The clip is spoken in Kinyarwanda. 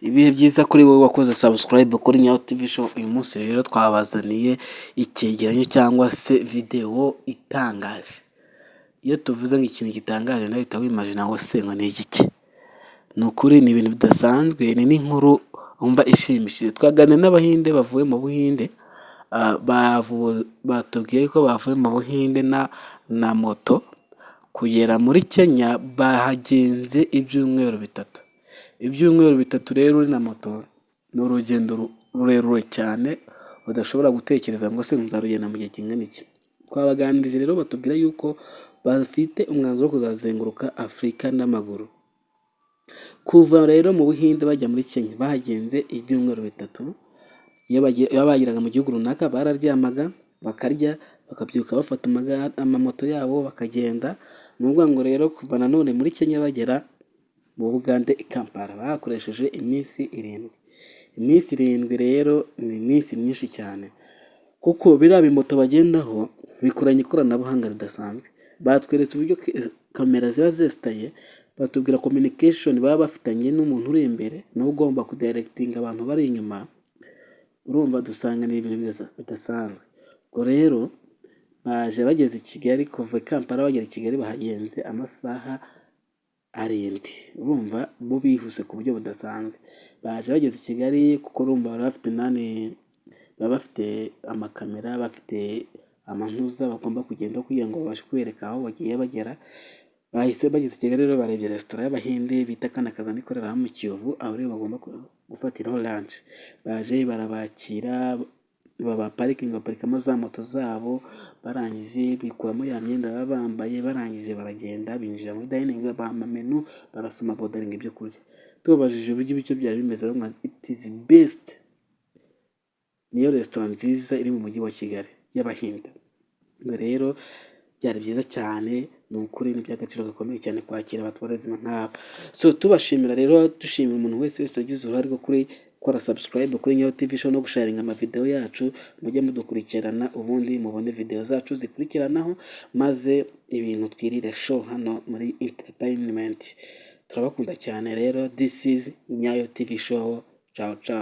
Ibihe byiza kuri wowe wakoze subscribe kuri Nyayo TV show. Uyu munsi rero twabazaniye icyegeranyo cyangwa se video itangaje. Iyo tuvuze ngo ikintu gitangaje nawe uhita wimagina ngo se ngo ni igiki? Ni ukuri ni ibintu bidasanzwe, ni n'inkuru wumva ishimishije. Twaganiriye n'Abahinde bavuye mu Buhinde, batubwiye ko bavuye mu Buhinde na moto kugera muri Kenya, bahagenze ibyumweru bitatu. Ibyumweru bitatu rero uri na moto ni urugendo rurerure cyane udashobora gutekereza ngo se nzarugenda mu gihe kingana iki. Twabaganirije rero batubwira yuko bafite umwanzuro wo kuzazenguruka Afurika n'amaguru. Kuva rero mu Buhinde bajya muri Kenya bahagenze ibyumweru bitatu. Iyo bageraga mu gihugu runaka bararyamaga bakarya bakabyuka bafata amamoto yabo bakagenda. Ni ukuvuga ngo rero kuva nanone muri Kenya bagera mu Bugande i Kampala bahakoresheje iminsi 7. Iminsi 7 rero ni iminsi myinshi cyane, kuko biriya bimoto bagendaho bikoranye ikoranabuhanga ridasanzwe. Batweretse uburyo kamera ziba zesitaye, batubwira communication baba bafitanye n'umuntu uri imbere nawe ugomba kudirectinga abantu bari inyuma. Urumva dusanga ni ibintu bidasanzwe. Ubwo rero baje bageze i Kigali, kuva i Kampala bagera i Kigali bahagenze amasaha 7. Urumva bo bihuse ku buryo budasanzwe. Baje bageze i Kigali kuko urumva baba bafite amakamera, bafite amantuza bagomba kugenda kugira ngo babashe kwereka aho bagiye bagera. Bahise bageze i Kigali rero barebye resitora y'Abahinde bita Kanakazana ikorera mu Kiyovu, aho rero bagomba gufatiraho lunch. Baje barabakira baparikamo za moto zabo, barangije bikuramo ya myenda baba bambaye, barangije baragenda binjira muri dining, babaha menu, barasoma bodaringa ibyo kurya. Tubabajije uburyo ibyo byari bimeze, bamwe it is best, niyo resitora nziza iri mu mujyi wa Kigali y'Abahinde. Ubwo rero byari byiza cyane, ni ukuri ni iby'agaciro gakomeye cyane kwakira abatwarazima nk'aba. So tubashimira rero, dushimira umuntu wese wagize uruhare rwo gukora subscribe kuri Nyayo TV show no gusharinga amavideo yacu. Mujye mudukurikirana ubundi mubone video zacu zikurikiranaho, maze ibintu twirire show hano muri entertainment. Turabakunda cyane rero, this is Nyayo TV show. Ciao ciao.